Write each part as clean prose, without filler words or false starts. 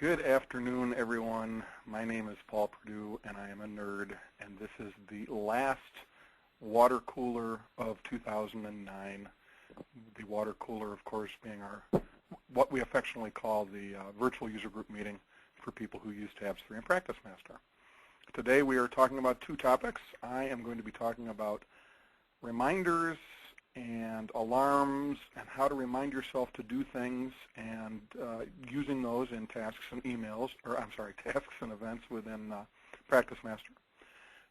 Good afternoon, everyone. My name is Paul Perdue, and I am a nerd, and this is the last water cooler of 2009. The water cooler, of course, being what we affectionately call the virtual user group meeting for people who use Tabs3 and PracticeMaster. Today we are talking about two topics. I am going to be talking about reminders and alarms and how to remind yourself to do things and using those in tasks and emails, or I'm sorry, tasks and events within PracticeMaster.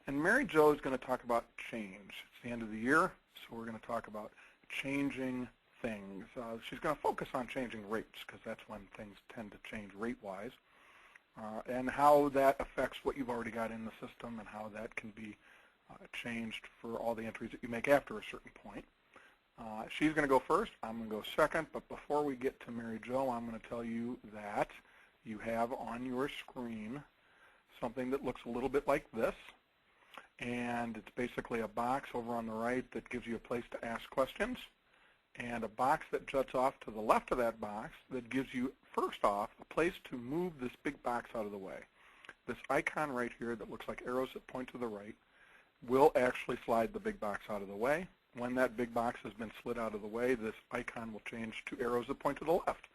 And Mary Jo is going to talk about change. It's the end of the year, so we're going to talk about changing things. She's going to focus on changing rates because that's when things tend to change rate-wise, and how that affects what you've already got in the system and how that can be changed for all the entries that you make after a certain point. She's going to go first. I'm going to go second. But before we get to Mary Jo, I'm going to tell you that you have on your screen something that looks a little bit like this. And it's basically a box over on the right that gives you a place to ask questions, and a box that juts off to the left of that box that gives you, first off, a place to move this big box out of the way. This icon right here that looks like arrows that point to the right will actually slide the big box out of the way. When that big box has been slid out of the way, this icon will change to arrows that point to the left.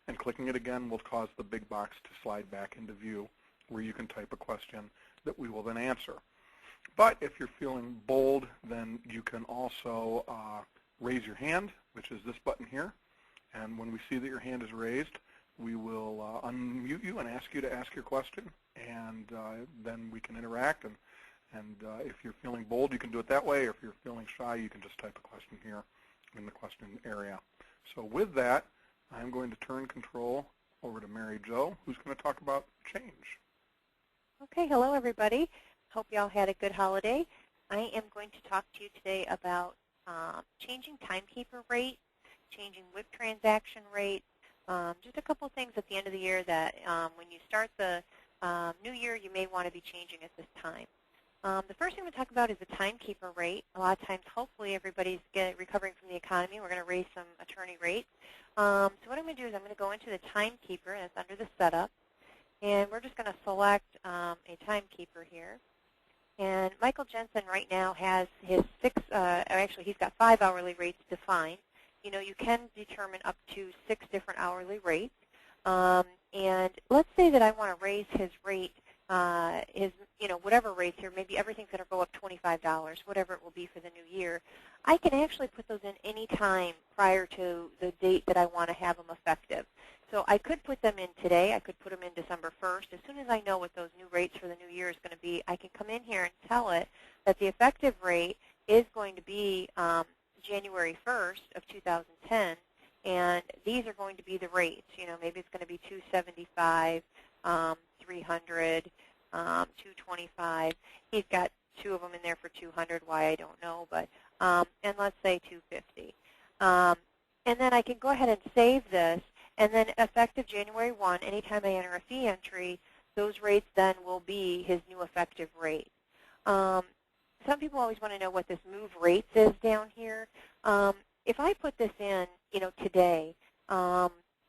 And clicking it again will cause the big box to slide back into view where you can type a question that we will then answer. But if you're feeling bold, then you can also raise your hand, which is this button here. And when we see that your hand is raised, we will unmute you and ask you to ask your question. And then we can interact. And if you're feeling bold, you can do it that way. Or if you're feeling shy, you can just type a question here in the question area. So with that, I'm going to turn control over to Mary Jo, who's going to talk about change. Okay, hello everybody. Hope you all had a good holiday. I am going to talk to you today about changing timekeeper rate, changing WIP transaction rate, just a couple things at the end of the year that when you start the new year, you may want to be changing at this time. The first thing I'm going to talk about is the timekeeper rate. A lot of times, hopefully, everybody's recovering from the economy. We're going to raise some attorney rates. So what I'm going to do is I'm going to go into the timekeeper, and it's under the setup. And we're just going to select a timekeeper here. And Michael Jensen right now has his actually he's got 5 hourly rates defined. You know, you can determine up to 6 different hourly rates. And let's say that I want to raise his rate, whatever rates here, maybe everything's going to go up $25, whatever it will be for the new year. I can actually put those in any time prior to the date that I want to have them effective. So I could put them in today. I could put them in December 1st. As soon as I know what those new rates for the new year is going to be, I can come in here and tell it that the effective rate is going to be January 1st of 2010, and these are going to be the rates. You know, maybe it's going to be $275, $300, $225. He's got 2 of them in there for $200. Why, I don't know, but and let's say $250. And then I can go ahead and save this. And then effective January 1, anytime I enter a fee entry, those rates then will be his new effective rate. Some people always want to know what this move rates is down here. If I put this in, today,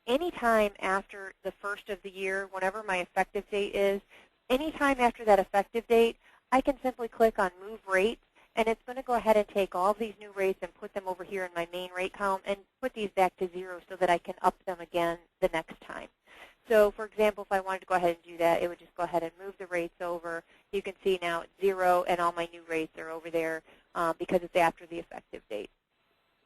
anytime after the 1st of the year, whenever my effective date is, anytime after that effective date, I can simply click on Move Rates, and it's going to go ahead and take all of these new rates and put them over here in my main rate column and put these back to 0 so that I can up them again the next time. So, for example, if I wanted to go ahead and do that, it would just go ahead and move the rates over. You can see now it's 0, and all my new rates are over there because it's after the effective date.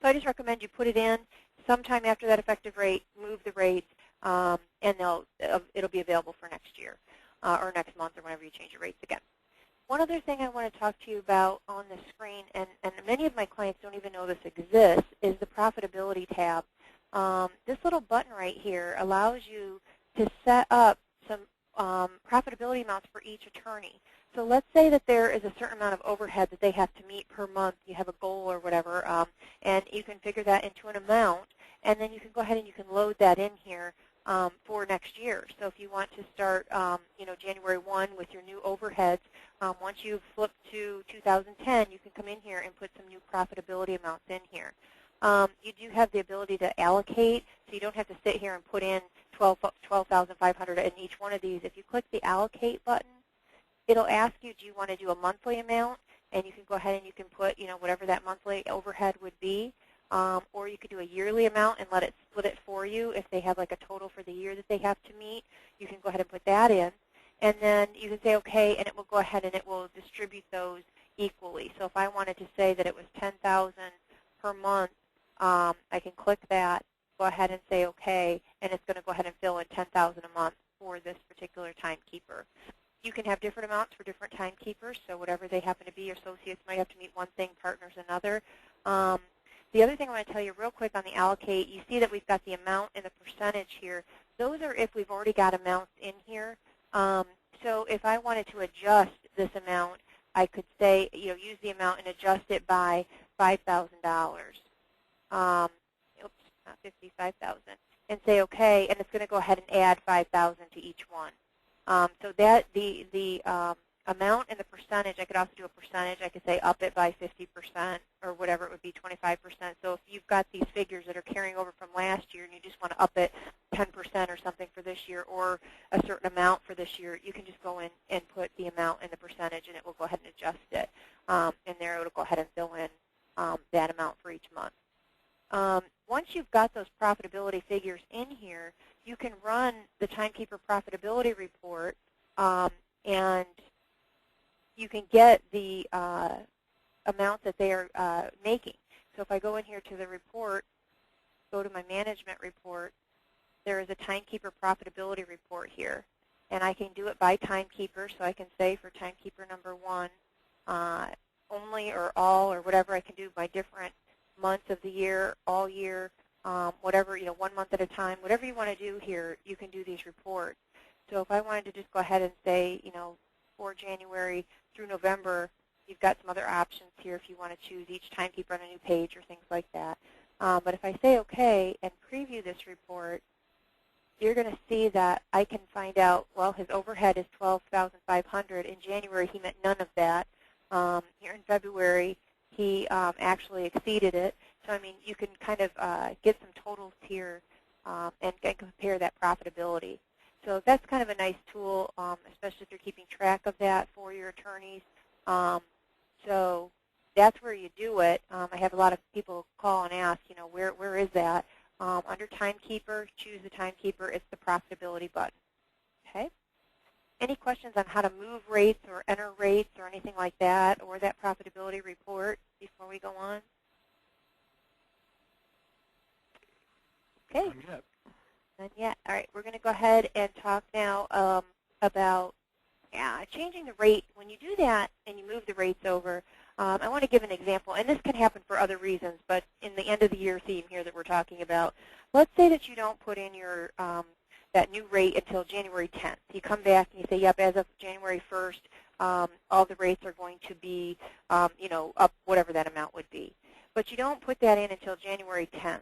So I just recommend you put it in sometime after that effective rate, move the rates, and it'll be available for next year or next month or whenever you change your rates again. One other thing I want to talk to you about on the screen, and many of my clients don't even know this exists, is the profitability tab. This little button right here allows you to set up some profitability amounts for each attorney. So let's say that there is a certain amount of overhead that they have to meet per month. You have a goal or whatever, and you can figure that into an amount, and then you can go ahead and you can load that in here for next year. So if you want to start, January 1 with your new overheads, once you've flipped to 2010, you can come in here and put some new profitability amounts in here. You do have the ability to allocate, so you don't have to sit here and put in $12,500 in each one of these. If you click the allocate button, it'll ask you, do you want to do a monthly amount? And you can go ahead and you can put, whatever that monthly overhead would be. Or you could do a yearly amount and let it split it for you. If they have like a total for the year that they have to meet, you can go ahead and put that in. And then you can say okay, and it will go ahead and it will distribute those equally. So if I wanted to say that it was $10,000 per month, I can click that, go ahead and say okay, and it's going to go ahead and fill in $10,000 a month for this particular timekeeper. You can have different amounts for different timekeepers, so whatever they happen to be. Your associates might have to meet one thing, partners another. The other thing I want to tell you real quick on the allocate, you see that we've got the amount and the percentage here. Those are if we've already got amounts in here. So if I wanted to adjust this amount, I could say, use the amount and adjust it by $5,000. Oops, not 55,000, and say okay, and it's going to go ahead and add 5,000 to each one. So that the amount and the percentage, I could also do a percentage. I could say up it by 50% or whatever it would be, 25%. So if you've got these figures that are carrying over from last year and you just want to up it 10% or something for this year or a certain amount for this year, you can just go in and put the amount and the percentage, and it will go ahead and adjust it. And there it will go ahead and fill in that amount for each month. Once you've got those profitability figures in here, you can run the timekeeper profitability report, and you can get the amount that they are making. So if I go in here to the report, go to my management report, there is a timekeeper profitability report here. And I can do it by timekeeper, so I can say for timekeeper number 1, only or all or whatever. I can do by different months of the year, all year, whatever, 1 month at a time. Whatever you want to do here, you can do these reports. So if I wanted to just go ahead and say, for January through November, you've got some other options here if you want to choose each timekeeper on a new page or things like that. But if I say okay and preview this report, you're going to see that I can find out, well, his overhead is $12,500. In January, he met none of that. Here in February, he actually exceeded it. So, I mean, you can kind of get some totals here and compare that profitability. So that's kind of a nice tool, especially if you're keeping track of that for your attorneys. So that's where you do it. I have a lot of people call and ask, where is that? Under Timekeeper, choose the Timekeeper. It's the profitability button. Okay. Any questions on how to move rates or enter rates or anything like that, or that profitability report before we go on? Okay. Not yet. Not yet. All right. We're going to go ahead and talk now about changing the rate. When you do that and you move the rates over, I want to give an example, and this can happen for other reasons, but in the end of the year theme here that we're talking about, let's say that you don't put in your that new rate until January 10th. You come back and you say, yep, as of January 1st, all the rates are going to be, up whatever that amount would be. But you don't put that in until January 10th.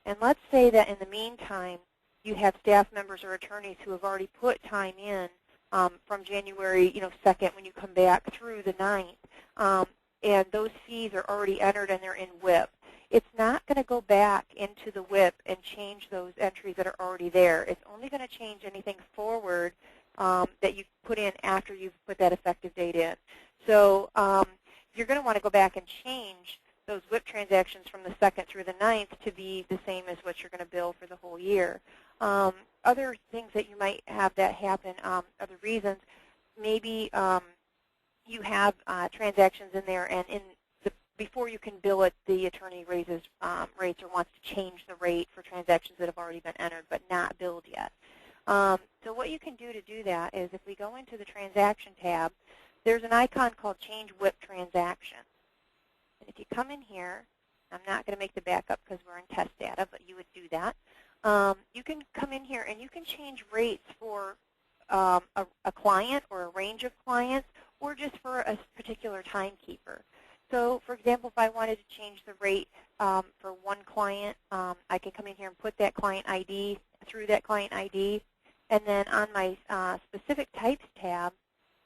And let's say that in the meantime, you have staff members or attorneys who have already put time in from January 2nd when you come back through the 9th. And those fees are already entered and they're in WIP. It's not going to go back into the WIP and change those entries that are already there. It's only going to change anything forward that you put in after you've put that effective date in. So you're going to want to go back and change those WIP transactions from the 2nd through the 9th to be the same as what you're going to bill for the whole year. Other things that you might have that happen, other reasons, maybe you have transactions in there, and before you can bill it, the attorney raises rates or wants to change the rate for transactions that have already been entered but not billed yet. So what you can do to do that is if we go into the Transaction tab, there's an icon called Change WIP Transaction. And if you come in here, I'm not going to make the backup because we're in test data, but you would do that. You can come in here and you can change rates for a client or a range of clients or just for a particular timekeeper. So, for example, if I wanted to change the rate for one client, I can come in here and put that client ID through that client ID. And then on my Specific Types tab,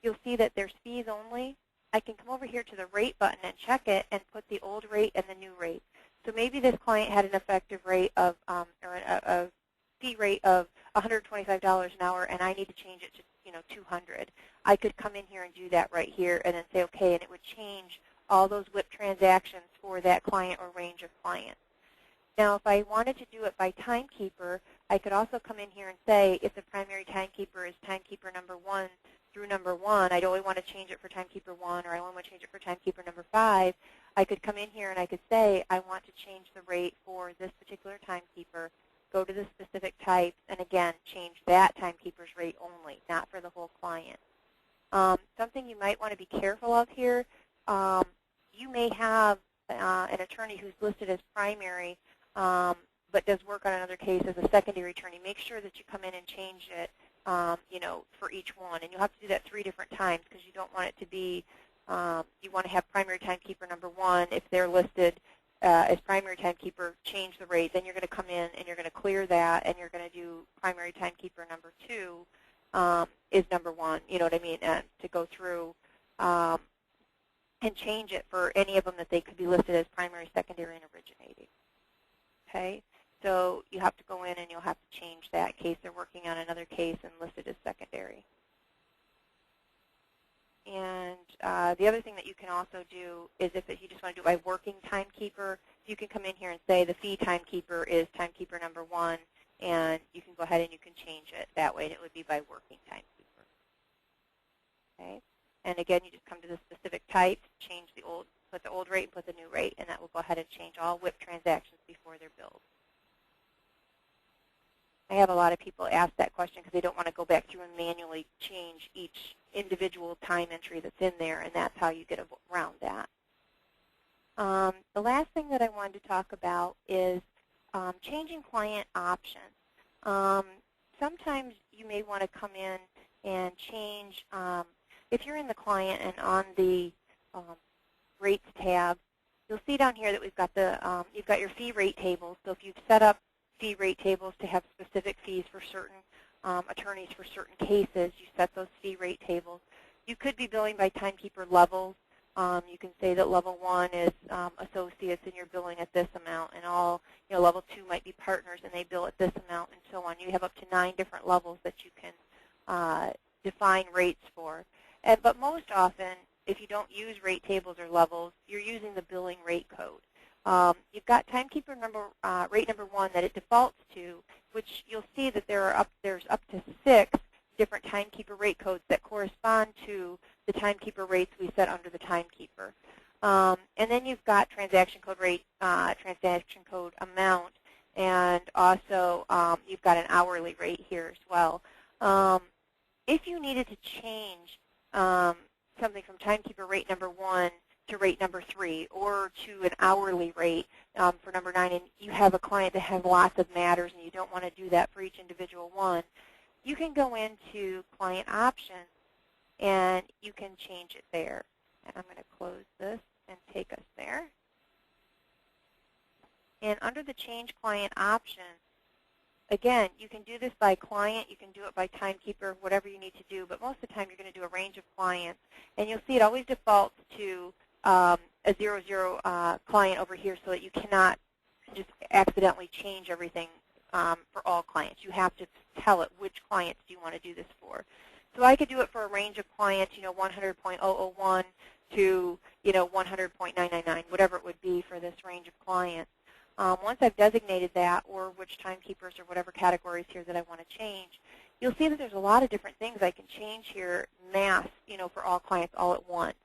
you'll see that there's fees only. I can come over here to the Rate button and check it and put the old rate and the new rate. So maybe this client had an effective rate of, or a fee rate of $125 an hour and I need to change it to, $200. I could come in here and do that right here and then say okay, and it would change all those WIP transactions for that client or range of clients. Now, if I wanted to do it by timekeeper, I could also come in here and say if the primary timekeeper is timekeeper number 1 through number 1, I only want to change it for timekeeper 1 or I only want to change it for timekeeper number 5, I could come in here and I could say I want to change the rate for this particular timekeeper, go to the specific types, and again, change that timekeeper's rate only, not for the whole client. Something you might want to be careful of here, you may have an attorney who's listed as primary but does work on another case as a secondary attorney. Make sure that you come in and change it, for each one. And you'll have to do that 3 different times because you don't want it to be, you want to have primary timekeeper number 1. If they're listed as primary timekeeper, change the rate. Then you're going to come in and you're going to clear that, and you're going to do primary timekeeper number 2 is number 1, you know what I mean, and to go through and change it for any of them that they could be listed as primary, secondary, and originating. Okay, so you have to go in and you'll have to change that in case they're working on another case and listed as secondary. And the other thing that you can also do is if you just want to do it by working timekeeper, you can come in here and say the fee timekeeper is timekeeper number 1, and you can go ahead and you can change it that way, and it would be by working timekeeper. Okay, and again, you just come to the specific type, change the old, put the old rate and put the new rate, and that will go ahead and change all WIP transactions before they're billed. I have a lot of people ask that question because they don't want to go back through and manually change each individual time entry that's in there, and that's how you get around that. The last thing that I wanted to talk about is changing client options. Sometimes you may want to come in and change, if you're in the client and on the rates tab, you'll see down here that we've got the, you've got your fee rate tables. So if you've set up fee rate tables to have specific fees for certain attorneys for certain cases, you set those fee rate tables. You could be billing by timekeeper levels. You can say that level 1 is associates and you're billing at this amount, and all, level 2 might be partners and they bill at this amount, and so on. You have up to 9 different levels that you can define rates for. But most often, if you don't use rate tables or levels, you're using the billing rate code. You've got timekeeper rate number 1 that it defaults to, which you'll see that there's up to 6 different timekeeper rate codes that correspond to the timekeeper rates we set under the timekeeper. And then you've got transaction code rate, transaction code amount, and also you've got an hourly rate here as well. If you needed to change something from timekeeper rate number 1 to rate number 3 or to an hourly rate for number 9, and you have a client that has lots of matters and you don't want to do that for each individual one, you can go into client options and you can change it there. And I'm going to close this and take us there. And under the change client options, again, you can do this by client, you can do it by timekeeper, whatever you need to do, but most of the time you're going to do a range of clients. And you'll see it always defaults to a 00 client over here so that you cannot just accidentally change everything for all clients. You have to tell it which clients do you want to do this for. So I could do it for a range of clients, 100.001 to 100.999, whatever it would be for this range of clients. Once I've designated that, or which timekeepers or whatever categories here that I want to change, you'll see that there's a lot of different things I can change here, mass, for all clients all at once.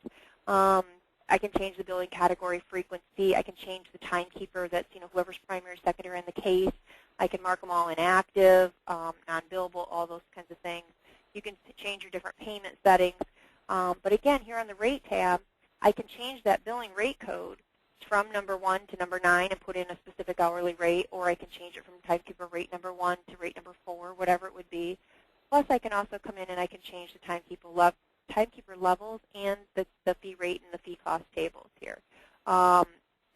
I can change the billing category frequency. I can change the timekeeper that's, whoever's primary, secondary in the case. I can mark them all inactive, non-billable, all those kinds of things. You can change your different payment settings. But again, here on the rate tab, I can change that billing rate code from number 1 to number 9 and put in a specific hourly rate, or I can change it from timekeeper rate number 1 to rate number 4, whatever it would be. Plus, I can also come in and I can change the timekeeper levels and the fee rate and the fee cost tables here.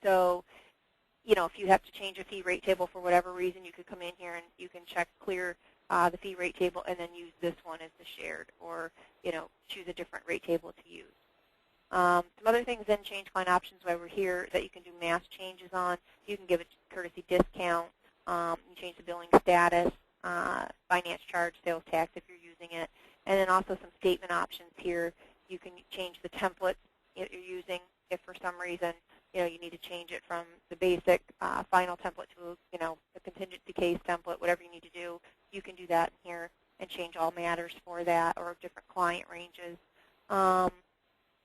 So, if you have to change a fee rate table for whatever reason, you could come in here and you can check clear the fee rate table and then use this one as the shared, or, choose a different rate table to use. Some other things then, change client options while we're here that you can do mass changes on. You can give a courtesy discount. You change the billing status. finance charge, sales tax if you're using it, and then also some statement options here. You can change the template that you're using if for some reason you need to change it from the basic final template to a contingency case template, whatever you need to do. You can do that in here and change all matters for that or different client ranges.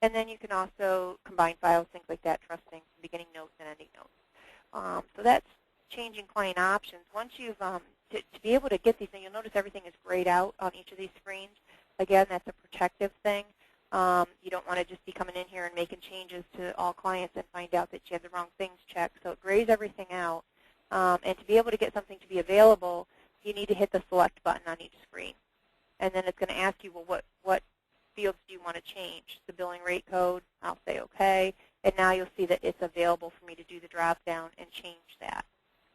And then you can also combine files, things like that, trusting, beginning notes and ending notes. So that's changing client options. Once you've, to be able to get these things, you'll notice everything is grayed out on each of these screens. Again, that's a protective thing. You don't want to just be coming in here and making changes to all clients and find out that you have the wrong things checked. So it grays everything out. And to be able to get something to be available, you need to hit the select button on each screen. And then it's going to ask you, well, what fields do you want to change? The billing rate code, I'll say OK. And now you'll see that it's available for me to do the drop down and change that.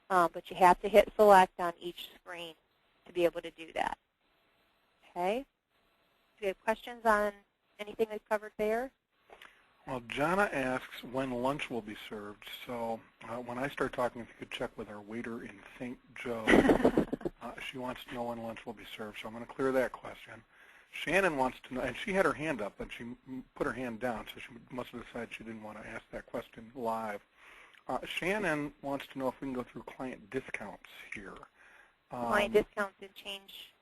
But you have to hit select on each screen to be able to do that. Okay? Do you have questions on anything I've covered there? Well, Jana asks when lunch will be served. So when I start talking, if you could check with our waiter in St. Joe. She wants to know when lunch will be served, so I'm going to clear that question. Shannon wants to know, and she had her hand up, but she put her hand down, so she must have decided she didn't want to ask that question live. Shannon wants to know if we can go through client discounts here. Client discounts and change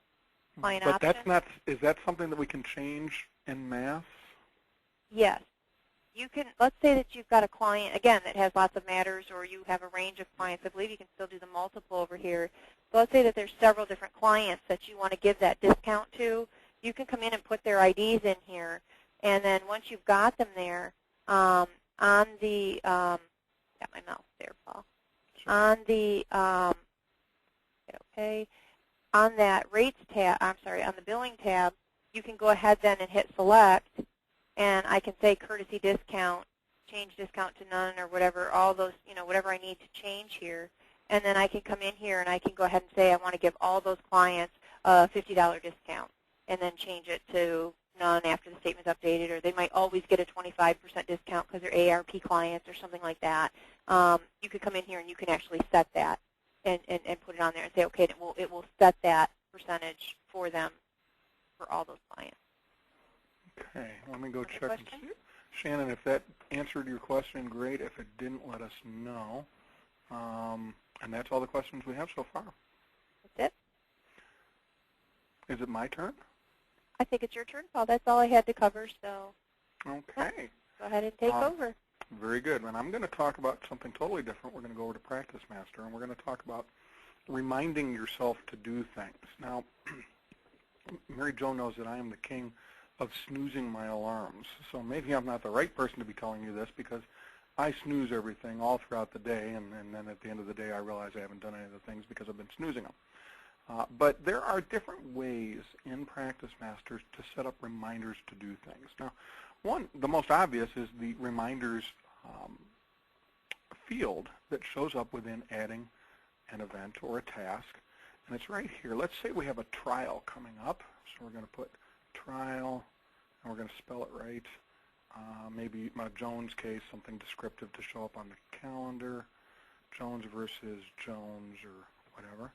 client but options? That's not, is that something that we can change en masse? Yes. You can, let's say that you've got a client, again, that has lots of matters, or you have a range of clients. I believe you can still do the multiple over here. So let's say that there's several different clients that you want to give that discount to. You can come in and put their IDs in here, and then once you've got them there, on the, got my mouse there, Paul. Sure. On the, okay, on that rates tab, I'm sorry, on the billing tab, you can go ahead then and hit select, and I can say courtesy discount, change discount to none, or whatever, all those, whatever I need to change here. And then I can come in here and I can go ahead and say I want to give all those clients a $50 discount, and then change it to none after the statement's updated, or they might always get a 25% discount because they're ARP clients or something like that. You could come in here and you can actually set that and put it on there and say, okay, it will set that percentage for them for all those clients. Okay, let me go check and see. Shannon, if that answered your question, great. If it didn't, let us know. And that's all the questions we have so far. That's it. Is it my turn? I think it's your turn, Paul. That's all I had to cover, so okay. Go ahead and take over. Very good. And I'm going to talk about something totally different. We're going to go over to PracticeMaster, and we're going to talk about reminding yourself to do things. Now, Mary Jo knows that I am the king of snoozing my alarms. So maybe I'm not the right person to be telling you this, because I snooze everything all throughout the day, and then at the end of the day I realize I haven't done any of the things because I've been snoozing them. But there are different ways in PracticeMaster to set up reminders to do things. Now, the most obvious is the reminders field that shows up within adding an event or a task. And it's right here. Let's say we have a trial coming up. So we're going to put trial, and we're going to spell it right. Maybe my Jones case, something descriptive to show up on the calendar. Jones versus Jones or whatever.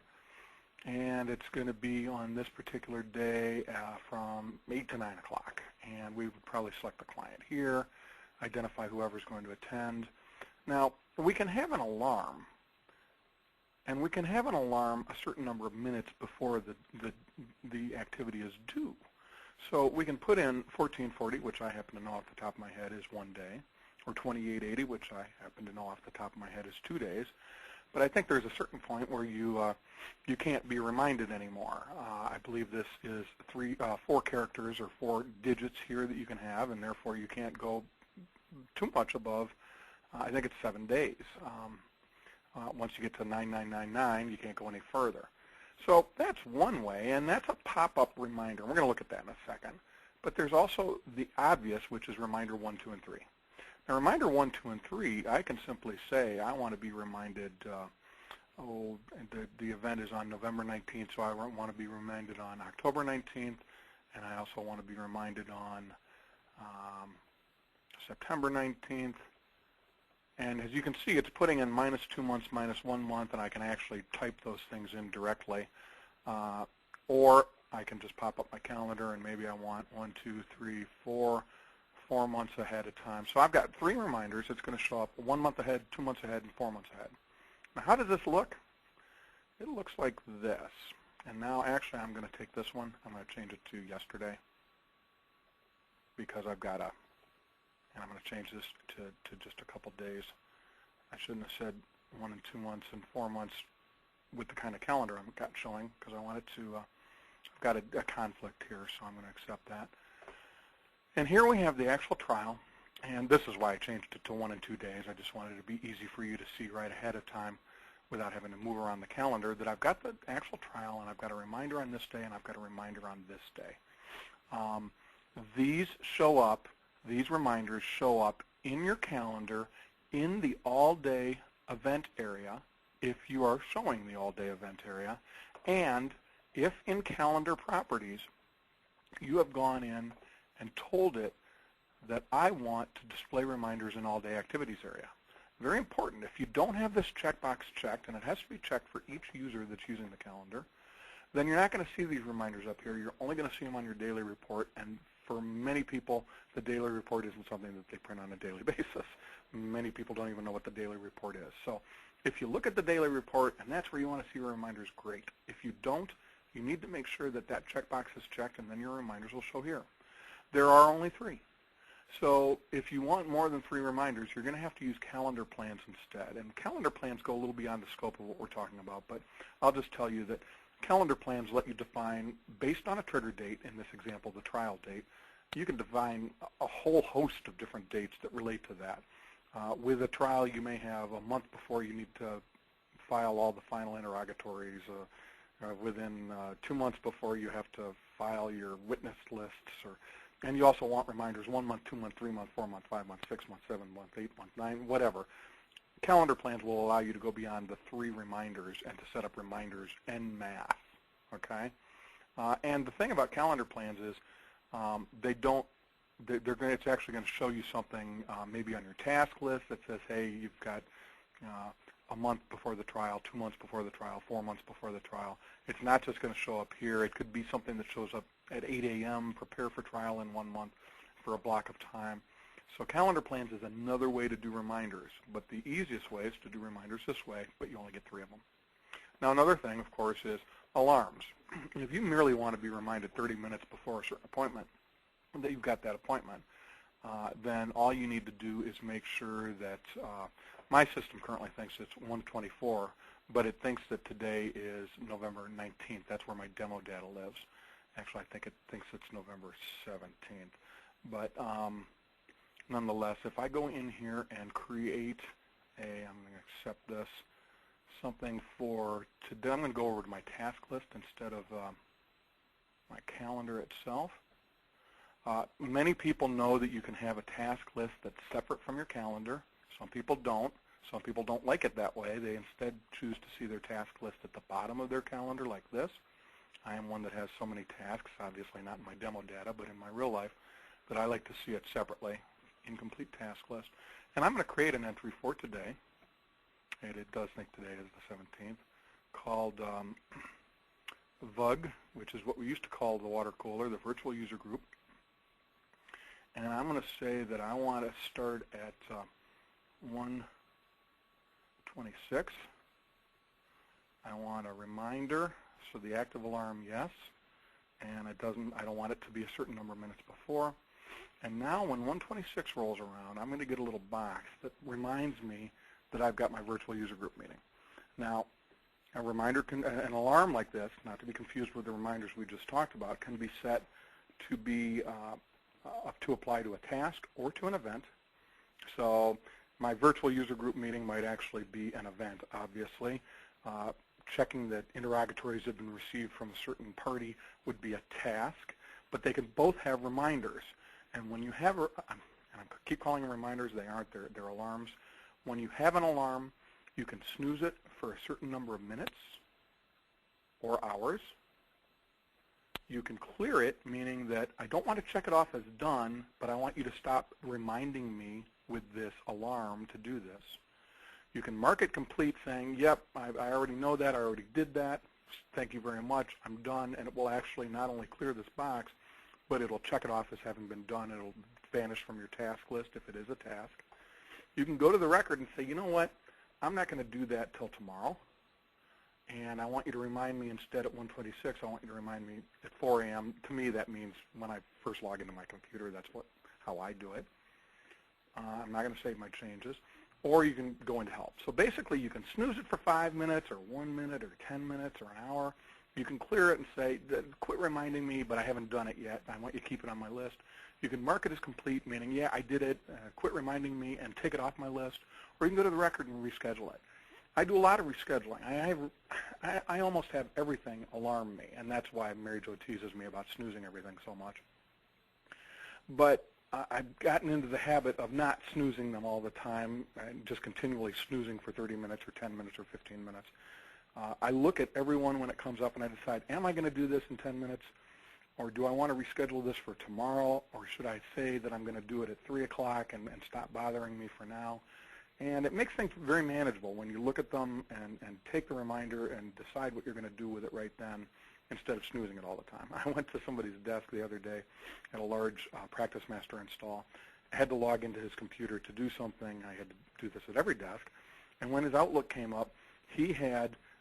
And it's going to be on this particular day from 8 to 9 o'clock. And we would probably select the client here, identify whoever's going to attend. Now, we can have an alarm. And we can have an alarm a certain number of minutes before the activity is due. So we can put in 1440, which I happen to know off the top of my head is 1 day, or 2880, which I happen to know off the top of my head is 2 days. But I think there's a certain point where you can't be reminded anymore. I believe this is 4 characters or 4 digits here that you can have, and therefore you can't go too much above, I think it's 7 days. Once you get to 9999, you can't go any further. So that's one way, and that's a pop-up reminder. We're going to look at that in a second. But there's also the obvious, which is reminder 1, 2, and 3. Now, reminder 1, 2, and 3, I can simply say I want to be reminded, the event is on November 19th, so I want to be reminded on October 19th, and I also want to be reminded on September 19th. And as you can see, it's putting in -2 months, -1 month, and I can actually type those things in directly. or I can just pop up my calendar and maybe I want 1, 2, 3, 4 months ahead of time. So I've got 3 reminders. It's going to show up 1 month ahead, 2 months ahead, and 4 months ahead. Now, how does this look? It looks like this. And now, actually, I'm going to take this one. I'm going to change it to yesterday because I've got a, and I'm going to change this to just a couple days. I shouldn't have said 1 and 2 months and 4 months with the kind of calendar I've got showing because I want it to, I've got a conflict here, so I'm going to accept that. And here we have the actual trial, and this is why I changed it to 1 and 2 days. I just wanted it to be easy for you to see right ahead of time without having to move around the calendar that I've got the actual trial, and I've got a reminder on this day, and I've got a reminder on this day. These show up, these reminders show up in your calendar in the all-day event area if you are showing the all-day event area, and if in calendar properties you have gone in and told it that I want to display reminders in all-day activities area. Very important. If you don't have this checkbox checked, and it has to be checked for each user that's using the calendar, then you're not going to see these reminders up here. You're only going to see them on your daily report, and for many people, the daily report isn't something that they print on a daily basis. Many people don't even know what the daily report is. So if you look at the daily report, and that's where you want to see your reminders, great. If you don't, you need to make sure that that checkbox is checked, and then your reminders will show here. There are only 3. So if you want more than 3 reminders, you're going to have to use calendar plans instead. And calendar plans go a little beyond the scope of what we're talking about, but I'll just tell you that calendar plans let you define, based on a trigger date, in this example, the trial date, you can define a whole host of different dates that relate to that. With a trial, you may have a month before you need to file all the final interrogatories, within 2 months before you have to file your witness lists, and you also want reminders 1 month, 2 month, 3 month, 4 month, 5 month, 6 month, 7 month, 8 month, 9, whatever. Calendar plans will allow you to go beyond the 3 reminders and to set up reminders en masse, okay? And the thing about calendar plans is it's actually going to show you something maybe on your task list that says, hey, you've got a month before the trial, 2 months before the trial, 4 months before the trial. It's not just going to show up here. It could be something that shows up at 8 a.m., prepare for trial in 1 month for a block of time. So calendar plans is another way to do reminders, but the easiest way is to do reminders this way, but you only get 3 of them. Now another thing, of course, is alarms. If you merely want to be reminded 30 minutes before a certain appointment that you've got that appointment, then all you need to do is make sure that my system currently thinks it's 1/24, but it thinks that today is November 19th. That's where my demo data lives. Actually, I think it thinks it's November 17th. But nonetheless, if I go in here and create I'm going to accept this, something for today, I'm going to go over to my task list instead of my calendar itself. Many people know that you can have a task list that's separate from your calendar. Some people don't. Some people don't like it that way. They instead choose to see their task list at the bottom of their calendar like this. I am one that has so many tasks, obviously not in my demo data, but in my real life, that I like to see it separately, incomplete task list. And I'm going to create an entry for today, and it does think today is the 17th, called VUG, which is what we used to call the water cooler, the virtual user group. And I'm going to say that I want to start at 1:26. I want a reminder, so the active alarm, yes. And I don't want it to be a certain number of minutes before. And now when 1:26 rolls around, I'm going to get a little box that reminds me that I've got my virtual user group meeting. Now, a reminder an alarm like this, not to be confused with the reminders we just talked about, can be set to be to apply to a task or to an event. So my virtual user group meeting might actually be an event, obviously. Checking that interrogatories have been received from a certain party would be a task, but they can both have reminders. And when you have, and I keep calling them reminders, they aren't, they're alarms. When you have an alarm, you can snooze it for a certain number of minutes or hours. You can clear it, meaning that I don't want to check it off as done, but I want you to stop reminding me with this alarm to do this. You can mark it complete saying, yep, I already know that, I already did that, thank you very much, I'm done, and it will actually not only clear this box, but it'll check it off as having been done. It'll vanish from your task list if it is a task. You can go to the record and say, you know what, I'm not going to do that till tomorrow, and I want you to remind me instead at 1:26. I want you to remind me at 4 a.m. To me, that means when I first log into my computer. That's how I do it. I'm not going to save my changes. Or you can go into help. So basically, you can snooze it for 5 minutes or 1 minute or 10 minutes or an hour. You can clear it and say, quit reminding me, but I haven't done it yet. I want you to keep it on my list. You can mark it as complete, meaning, yeah, I did it, quit reminding me, and take it off my list. Or you can go to the record and reschedule it. I do a lot of rescheduling. I almost have everything alarm me, and that's why Mary Jo teases me about snoozing everything so much. But I've gotten into the habit of not snoozing them all the time, and just continually snoozing for 30 minutes or 10 minutes or 15 minutes. I look at everyone when it comes up and I decide, am I going to do this in 10 minutes? Or do I want to reschedule this for tomorrow? Or should I say that I'm going to do it at 3 o'clock and stop bothering me for now? And it makes things very manageable when you look at them and take the reminder and decide what you're going to do with it right then, instead of snoozing it all the time. I went to somebody's desk the other day at a large PracticeMaster install. I had to log into his computer to do something. I had to do this at every desk. And when his Outlook came up,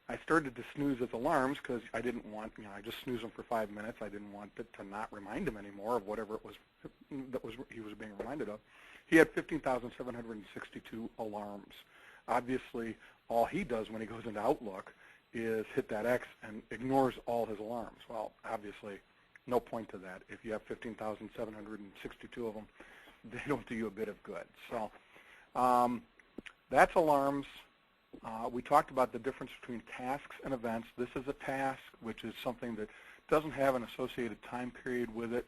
I started to snooze his alarms because I didn't want, I just snoozed them for 5 minutes. I didn't want it to not remind him anymore of whatever it was he was being reminded of. He had 15,762 alarms. Obviously, all he does when he goes into Outlook is hit that X and ignores all his alarms. Well, obviously, no point to that. If you have 15,762 of them, they don't do you a bit of good. So that's alarms. We talked about the difference between tasks and events. This is a task, which is something that doesn't have an associated time period with it.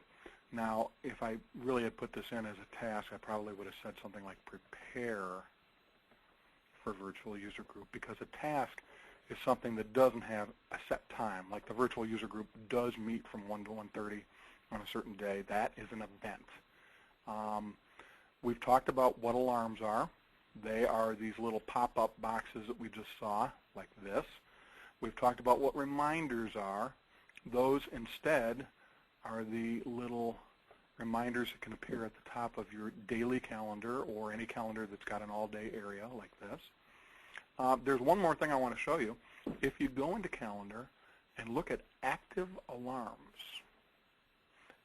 Now, if I really had put this in as a task, I probably would have said something like prepare for virtual user group, because a task is something that doesn't have a set time. Like the virtual user group does meet from 1 to 1:30 on a certain day. That is an event. We've talked about what alarms are. They are these little pop-up boxes that we just saw, like this. We've talked about what reminders are. Those instead are the little reminders that can appear at the top of your daily calendar or any calendar that's got an all-day area like this. There's one more thing I want to show you. If you go into Calendar and look at active alarms,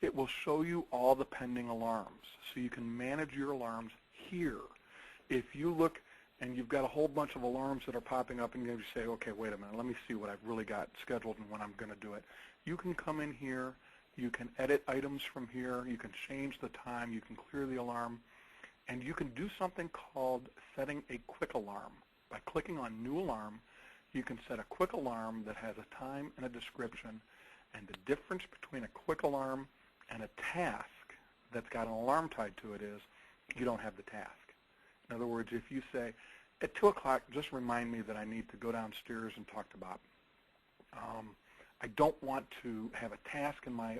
it will show you all the pending alarms. So you can manage your alarms here. If you look and you've got a whole bunch of alarms that are popping up and you say, okay, wait a minute, let me see what I've really got scheduled and when I'm going to do it. You can come in here. You can edit items from here. You can change the time. You can clear the alarm. And you can do something called setting a quick alarm. By clicking on New Alarm, you can set a quick alarm that has a time and a description. And the difference between a quick alarm and a task that's got an alarm tied to it is you don't have the task. In other words, if you say, at 2 o'clock, just remind me that I need to go downstairs and talk to Bob. I don't want to have a task in my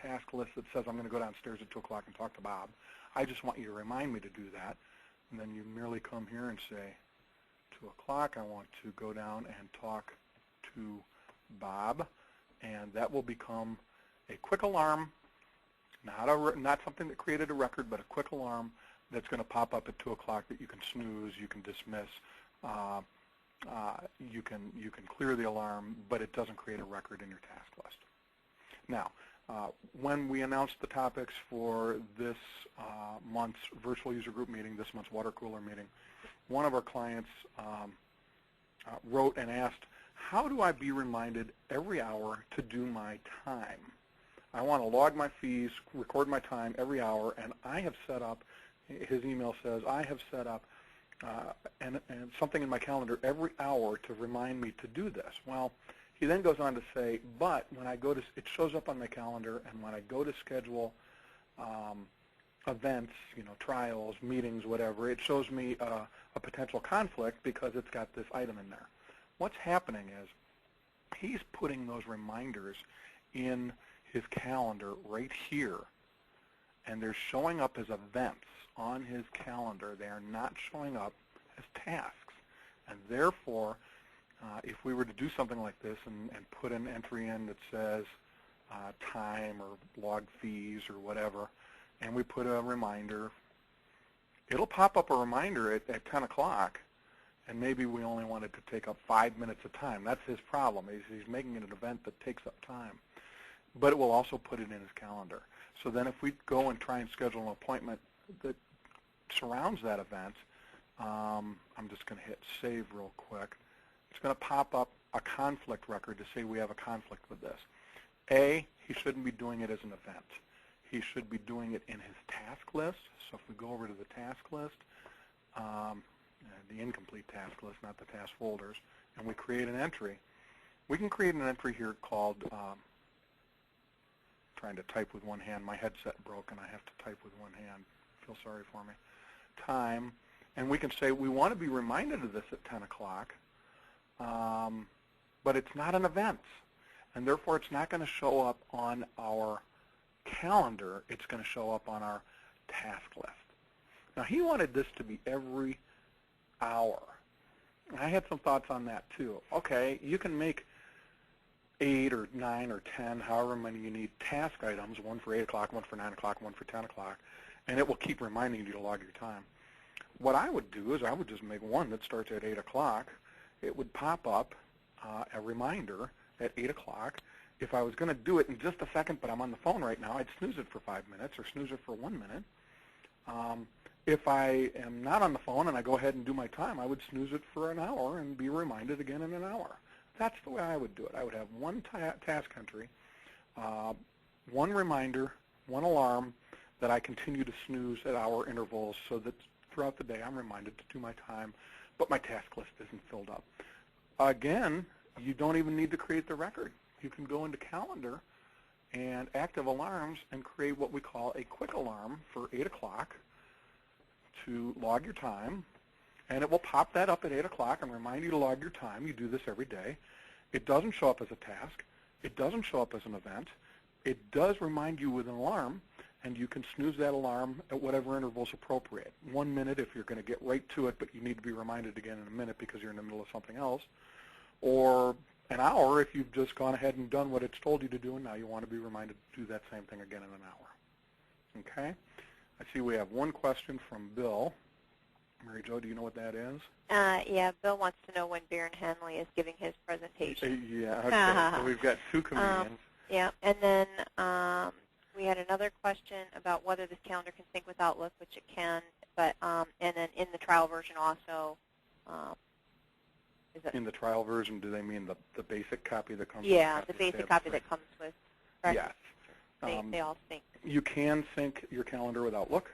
task list that says I'm going to go downstairs at 2 o'clock and talk to Bob. I just want you to remind me to do that. And then you merely come here and say, 2 o'clock, I want to go down and talk to Bob. And that will become a quick alarm, not something that created a record, but a quick alarm that's going to pop up at 2 o'clock that you can snooze, you can dismiss, you can clear the alarm, but it doesn't create a record in your task list. Now, when we announced the topics for this month's virtual user group meeting, this month's water cooler meeting, one of our clients wrote and asked, how do I be reminded every hour to do my time? I want to log my fees, record my time every hour, and I have set up, his email says, I have set up and something in my calendar every hour to remind me to do this. Well, he then goes on to say, but when I go to, it shows up on my calendar, and when I go to schedule events, trials, meetings, whatever, it shows me a potential conflict because it's got this item in there. What's happening is he's putting those reminders in his calendar right here, and they're showing up as events on his calendar. They are not showing up as tasks, and therefore If we were to do something like this and put an entry in that says time or log fees or whatever, and we put a reminder, it'll pop up a reminder at 10 o'clock, and maybe we only wanted to take up 5 minutes of time. That's his problem. He's making it an event that takes up time. But it will also put it in his calendar. So then if we go and try and schedule an appointment that surrounds that event, I'm just going to hit save real quick. It's going to pop up a conflict record to say we have a conflict with this. A, he shouldn't be doing it as an event. He should be doing it in his task list. So if we go over to the task list, the incomplete task list, not the task folders, and we create an entry, we can create an entry here called, trying to type with one hand. My headset broke and I have to type with one hand. Feel sorry for me. Time, and we can say we want to be reminded of this at 10 o'clock, but it's not an event, and therefore it's not going to show up on our calendar. It's going to show up on our task list. Now, he wanted this to be every hour. I had some thoughts on that too. Okay, you can make 8 or 9 or 10, however many you need, task items, one for 8 o'clock, one for 9 o'clock, one for 10 o'clock, and it will keep reminding you to log your time. What I would do is I would just make one that starts at 8 o'clock. It would pop up a reminder at 8 o'clock. If I was going to do it in just a second, but I'm on the phone right now, I'd snooze it for 5 minutes or snooze it for 1 minute. If I am not on the phone and I go ahead and do my time, I would snooze it for an hour and be reminded again in an hour. That's the way I would do it. I would have one task entry, one reminder, one alarm that I continue to snooze at hour intervals so that throughout the day I'm reminded to do my time, but my task list isn't filled up. Again, you don't even need to create the record. You can go into Calendar and Active Alarms and create what we call a quick alarm for 8 o'clock to log your time, and it will pop that up at 8 o'clock and remind you to log your time. You do this every day. It doesn't show up as a task. It doesn't show up as an event. It does remind you with an alarm, and you can snooze that alarm at whatever interval is appropriate. 1 minute if you're going to get right to it, but you need to be reminded again in a minute because you're in the middle of something else, or an hour if you've just gone ahead and done what it's told you to do, and now you want to be reminded to do that same thing again in an hour. Okay? I see we have one question from Bill. Mary Jo, do you know what that is? Yeah, Bill wants to know when Baron Henley is giving his presentation. Yeah, okay. So we've got two comedians. Yeah, and then we had another question about whether this calendar can sync with Outlook, which it can, but and then in the trial version also. In the trial version, do they mean the basic copy that comes with with the basic copy that comes with Practice? Yes. They all sync. You can sync your calendar with Outlook.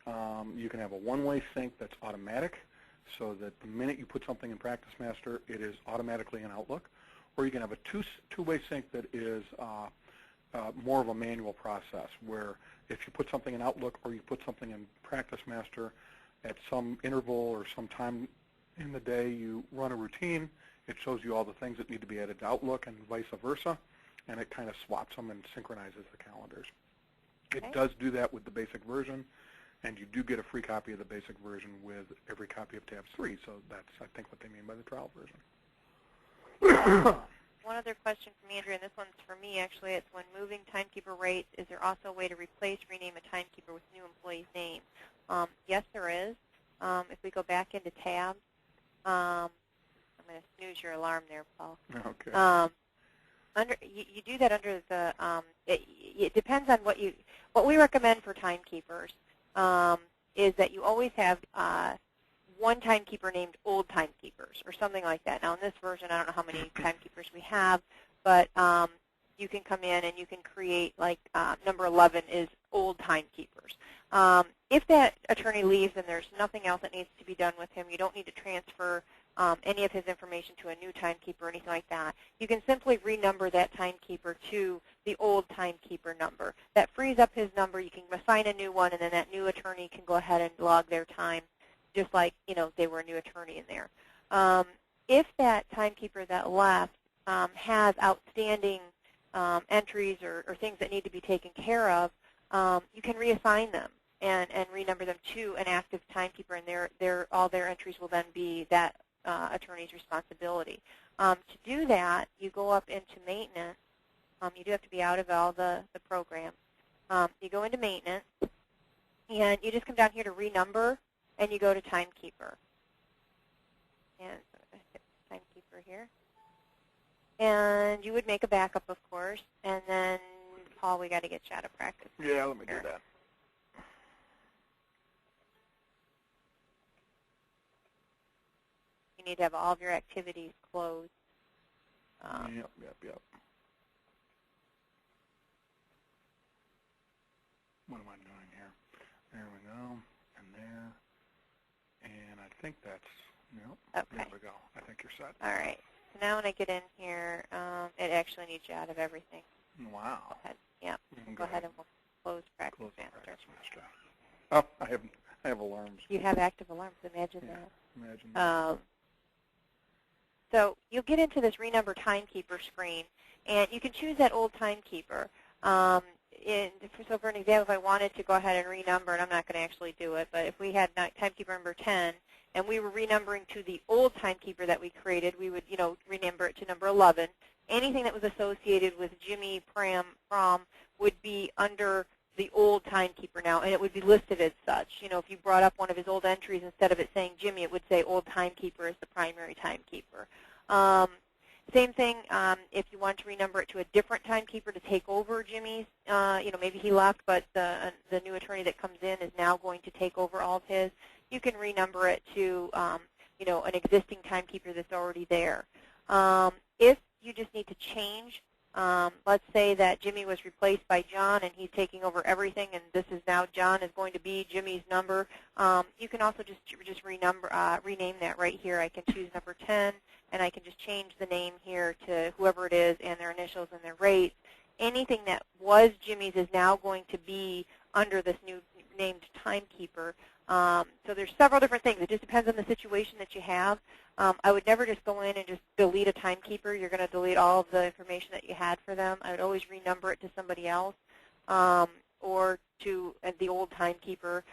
You can have a one-way sync that's automatic, so that the minute you put something in PracticeMaster, it is automatically in Outlook. Or you can have a two-way sync that is more of a manual process, where if you put something in Outlook or you put something in PracticeMaster at some interval or some time in the day, you run a routine. It shows you all the things that need to be added to Outlook and vice versa, and it kind of swaps them and synchronizes the calendars. Okay. It does do that with the basic version, and you do get a free copy of the basic version with every copy of Tabs3, so that's, I think, what they mean by the trial version. One other question from Andrea, and this one's for me, actually. It's when moving timekeeper rates, is there also a way to replace, rename a timekeeper with new employee's name? Yes, there is. If we go back into Tabs, I'm going to snooze your alarm there, Paul. Okay. You do that under the, it depends on what we recommend for timekeepers is that you always have one timekeeper named old timekeepers or something like that. Now in this version, I don't know how many timekeepers we have, but you can come in and you can create like number 11 is old timekeepers. If that attorney leaves and there's nothing else that needs to be done with him, you don't need to transfer any of his information to a new timekeeper or anything like that. You can simply renumber that timekeeper to the old timekeeper number. That frees up his number. You can assign a new one, and then that new attorney can go ahead and log their time just like, you know, they were a new attorney in there. If that timekeeper that left has outstanding entries or things that need to be taken care of, you can reassign them and renumber them to an active timekeeper, and all their entries will then be that attorney's responsibility. To do that, you go up into maintenance. You do have to be out of all the programs. You go into maintenance, and you just come down here to renumber, and you go to timekeeper. And so I'm going to hit timekeeper here. And you would make a backup, of course, and then, Paul, we got to get you out of practice. Yeah, let me do that. You need to have all of your activities closed. Yep. What am I doing here? There we go, and there, and I think that's, Okay. There we go. I think you're set. All right. So now when I get in here, it actually needs you out of everything. Wow. Go ahead. Yep. Go ahead and we'll close PracticeMaster. Oh, I have alarms. You have active alarms. Imagine that. Imagine that. So you'll get into this renumber timekeeper screen, and you can choose that old timekeeper. So for an example, if I wanted to go ahead and renumber, and I'm not going to actually do it, but if we had timekeeper number 10, and we were renumbering to the old timekeeper that we created, we would, renumber it to number 11. Anything that was associated with Jimmy Prom would be under the old timekeeper now, and it would be listed as such. If you brought up one of his old entries, instead of it saying Jimmy, it would say old timekeeper is the primary timekeeper. Same thing if you want to renumber it to a different timekeeper to take over Jimmy's. Maybe he left, but the new attorney that comes in is now going to take over all of his. You can renumber it to an existing timekeeper that's already there. If you just need to change, let's say that Jimmy was replaced by John and he's taking over everything, and this is now John is going to be Jimmy's number. You can also just rename that right here. I can choose number 10, and I can just change the name here to whoever it is and their initials and their rates. Anything that was Jimmy's is now going to be under this new named timekeeper. So there's several different things. It just depends on the situation that you have. I would never just go in and just delete a timekeeper. You're going to delete all of the information that you had for them. I would always renumber it to somebody else or to the old timekeeper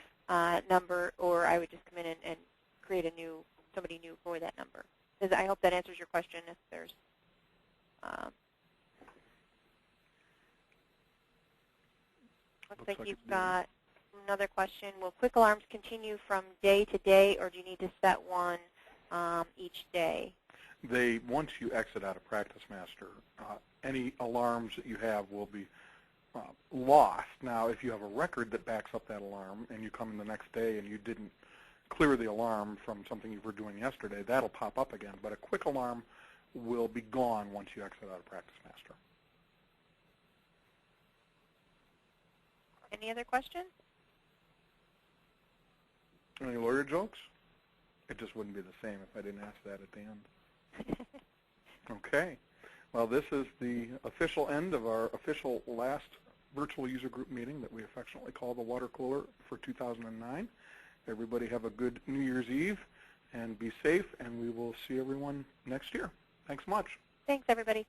number, or I would just come in and create somebody new for that number. I hope that answers your question. If there's looks like you've got another question. Will quick alarms continue from day to day, or do you need to set one each day? Once you exit out of PracticeMaster, any alarms that you have will be lost. Now, if you have a record that backs up that alarm and you come in the next day and you didn't clear the alarm from something you were doing yesterday, that'll pop up again. But a quick alarm will be gone once you exit out of PracticeMaster. Any other questions? Any lawyer jokes? It just wouldn't be the same if I didn't ask that at the end. Okay. Well, this is the official end of our official last virtual user group meeting that we affectionately call the Water Cooler for 2009. Everybody have a good New Year's Eve and be safe, and we will see everyone next year. Thanks much. Thanks, everybody.